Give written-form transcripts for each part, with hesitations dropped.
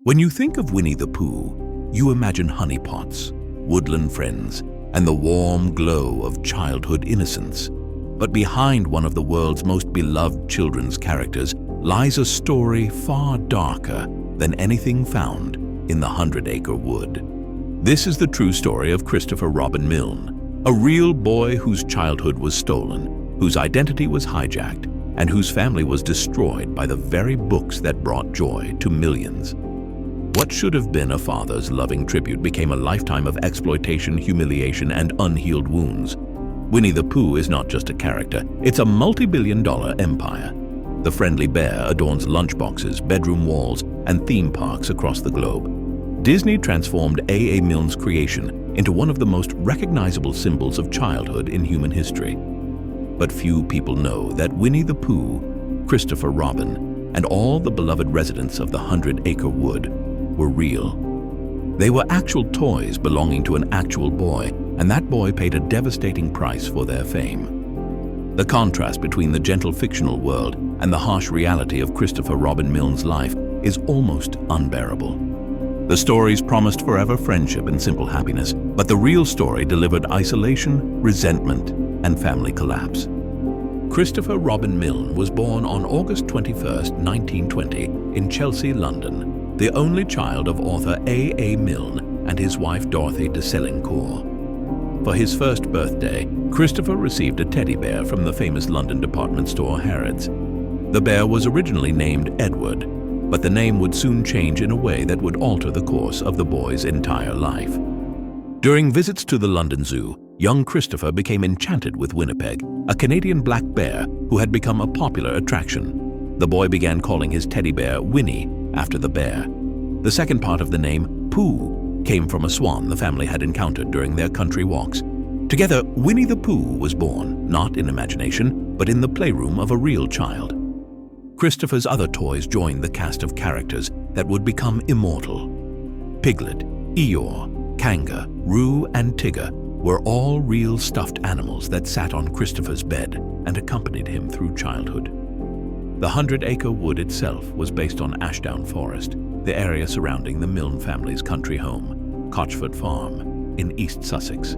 When you think of Winnie the Pooh, you imagine honeypots, woodland friends, and the warm glow of childhood innocence. But behind one of the world's most beloved children's characters lies a story far darker than anything found in the 100 Acre Wood. This is the true story of Christopher Robin Milne, a real boy whose childhood was stolen, whose identity was hijacked, and whose family was destroyed by the very books that brought joy to millions. What should have been a father's loving tribute became a lifetime of exploitation, humiliation, and unhealed wounds. Winnie the Pooh is not just a character, it's a multi-billion-dollar empire. The friendly bear adorns lunchboxes, bedroom walls, and theme parks across the globe. Disney transformed A. Milne's creation into one of the most recognizable symbols of childhood in human history. But few people know that Winnie the Pooh, Christopher Robin, and all the beloved residents of the 100 Acre Wood were real. They were actual toys belonging to an actual boy, and that boy paid a devastating price for their fame. The contrast between the gentle fictional world and the harsh reality of Christopher Robin Milne's life is almost unbearable. The stories promised forever friendship and simple happiness, but the real story delivered isolation, resentment, and family collapse. Christopher Robin Milne was born on August 21, 1920, in Chelsea, London, the only child of author A. Milne and his wife Dorothy de Selincourt. For his first birthday, Christopher received a teddy bear from the famous London department store Harrods. The bear was originally named Edward, but the name would soon change in a way that would alter the course of the boy's entire life. During visits to the London Zoo, young Christopher became enchanted with Winnipeg, a Canadian black bear who had become a popular attraction. The boy began calling his teddy bear Winnie after the bear. The second part of the name, Pooh, came from a swan the family had encountered during their country walks. Together, Winnie the Pooh was born, not in imagination, but in the playroom of a real child. Christopher's other toys joined the cast of characters that would become immortal. Piglet, Eeyore, Kanga, Roo, and Tigger were all real stuffed animals that sat on Christopher's bed and accompanied him through childhood. The 100 Acre Wood itself was based on Ashdown Forest, the area surrounding the Milne family's country home, Cochford Farm, in East Sussex.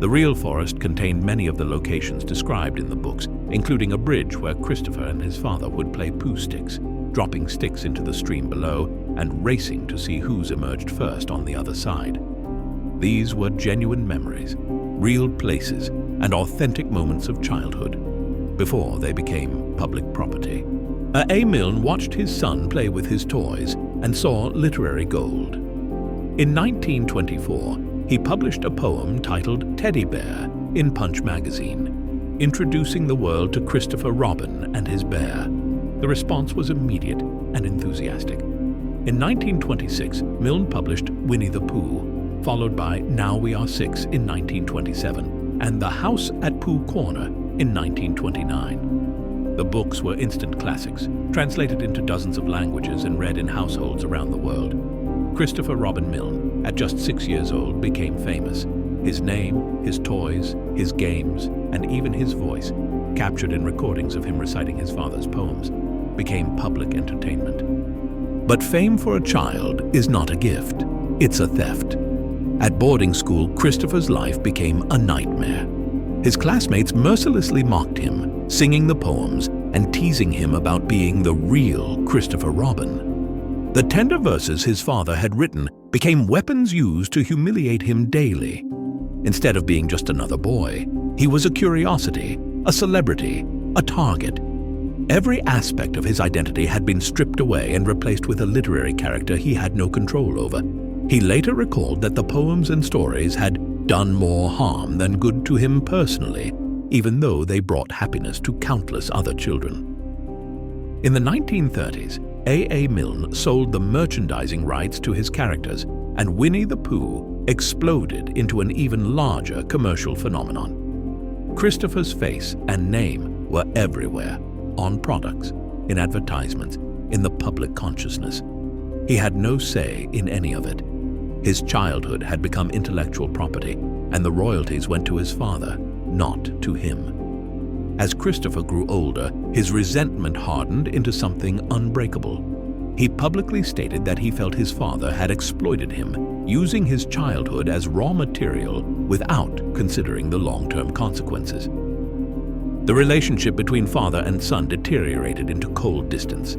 The real forest contained many of the locations described in the books, including a bridge where Christopher and his father would play Pooh sticks, dropping sticks into the stream below and racing to see who's emerged first on the other side. These were genuine memories, real places, and authentic moments of childhood, before they became public property. A. Milne watched his son play with his toys and saw literary gold. In 1924, he published a poem titled Teddy Bear in Punch magazine, introducing the world to Christopher Robin and his bear. The response was immediate and enthusiastic. In 1926, Milne published Winnie the Pooh, followed by Now We Are Six in 1927, and The House at Pooh Corner in 1929. The books were instant classics, translated into dozens of languages and read in households around the world. Christopher Robin Milne, at just 6 years old, became famous. His name, his toys, his games, and even his voice, captured in recordings of him reciting his father's poems, became public entertainment. But fame for a child is not a gift, it's a theft. At boarding school, Christopher's life became a nightmare. His classmates mercilessly mocked him, singing the poems and teasing him about being the real Christopher Robin. The tender verses his father had written became weapons used to humiliate him daily. Instead of being just another boy, he was a curiosity, a celebrity, a target. Every aspect of his identity had been stripped away and replaced with a literary character he had no control over. He later recalled that the poems and stories had done more harm than good to him personally, even though they brought happiness to countless other children. In the 1930s, A. Milne sold the merchandising rights to his characters, and Winnie the Pooh exploded into an even larger commercial phenomenon. Christopher's face and name were everywhere, on products, in advertisements, in the public consciousness. He had no say in any of it. His childhood had become intellectual property, and the royalties went to his father, not to him. As Christopher grew older, his resentment hardened into something unbreakable. He publicly stated that he felt his father had exploited him, using his childhood as raw material without considering the long-term consequences. The relationship between father and son deteriorated into cold distance.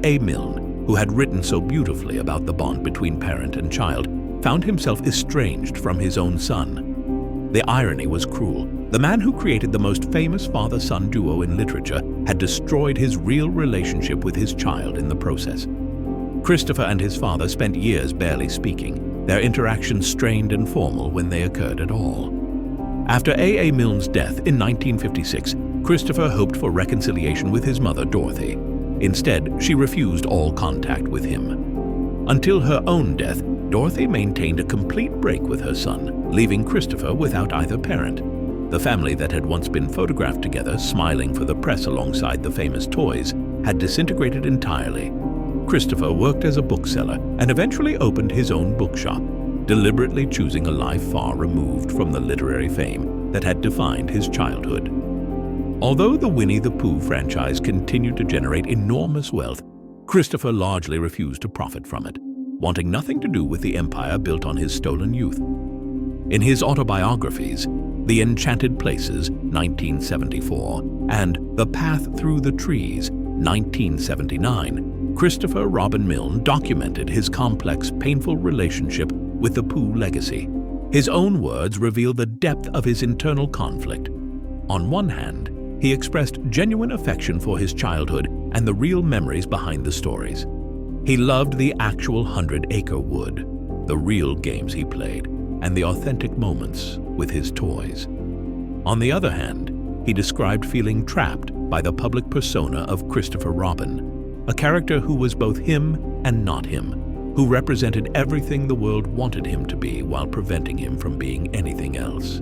A. Milne, who had written so beautifully about the bond between parent and child, found himself estranged from his own son. The irony was cruel. The man who created the most famous father-son duo in literature had destroyed his real relationship with his child in the process. Christopher and his father spent years barely speaking, their interactions strained and formal when they occurred at all. After A. Milne's death in 1956, Christopher hoped for reconciliation with his mother, Dorothy. Instead, she refused all contact with him. Until her own death, Dorothy maintained a complete break with her son, leaving Christopher without either parent. The family that had once been photographed together, smiling for the press alongside the famous toys, had disintegrated entirely. Christopher worked as a bookseller and eventually opened his own bookshop, deliberately choosing a life far removed from the literary fame that had defined his childhood. Although the Winnie the Pooh franchise continued to generate enormous wealth, Christopher largely refused to profit from it, wanting nothing to do with the empire built on his stolen youth. In his autobiographies, The Enchanted Places, 1974, and The Path Through the Trees, 1979, Christopher Robin Milne documented his complex, painful relationship with the Pooh legacy. His own words reveal the depth of his internal conflict. On one hand, he expressed genuine affection for his childhood and the real memories behind the stories. He loved the actual 100 Acre Wood, the real games he played, and the authentic moments with his toys. On the other hand, he described feeling trapped by the public persona of Christopher Robin, a character who was both him and not him, who represented everything the world wanted him to be while preventing him from being anything else.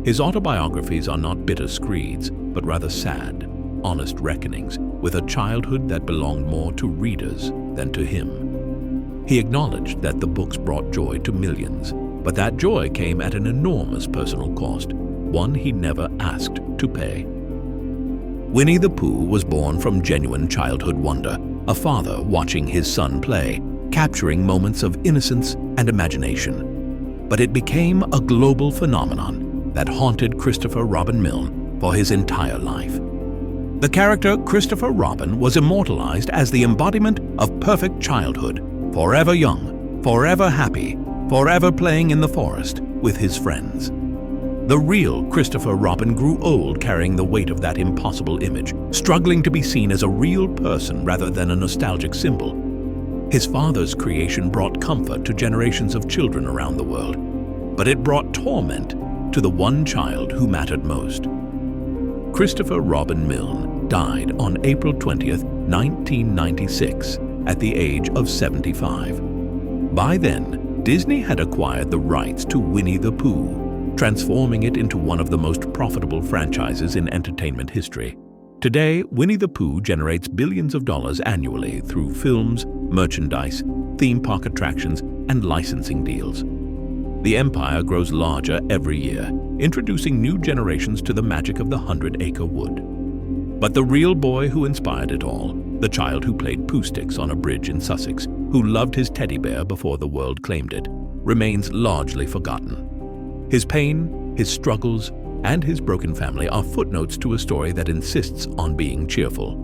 His autobiographies are not bitter screeds, but rather sad, honest reckonings with a childhood that belonged more to readers than to him. He acknowledged that the books brought joy to millions, but that joy came at an enormous personal cost, one he never asked to pay. Winnie the Pooh was born from genuine childhood wonder, a father watching his son play, capturing moments of innocence and imagination. But it became a global phenomenon that haunted Christopher Robin Milne for his entire life. The character Christopher Robin was immortalized as the embodiment of perfect childhood, forever young, forever happy, forever playing in the forest with his friends. The real Christopher Robin grew old carrying the weight of that impossible image, struggling to be seen as a real person rather than a nostalgic symbol. His father's creation brought comfort to generations of children around the world, but it brought torment to the one child who mattered most. Christopher Robin Milne died on April 20th, 1996, at the age of 75. By then, Disney had acquired the rights to Winnie the Pooh, transforming it into one of the most profitable franchises in entertainment history. Today, Winnie the Pooh generates billions of dollars annually through films, merchandise, theme park attractions, and licensing deals. The empire grows larger every year, introducing new generations to the magic of the 100 Acre Wood. But the real boy who inspired it all, the child who played Pooh sticks on a bridge in Sussex, who loved his teddy bear before the world claimed it, remains largely forgotten. His pain, his struggles, and his broken family are footnotes to a story that insists on being cheerful.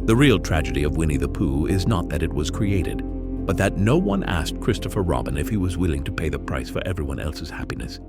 The real tragedy of Winnie the Pooh is not that it was created, but that no one asked Christopher Robin if he was willing to pay the price for everyone else's happiness.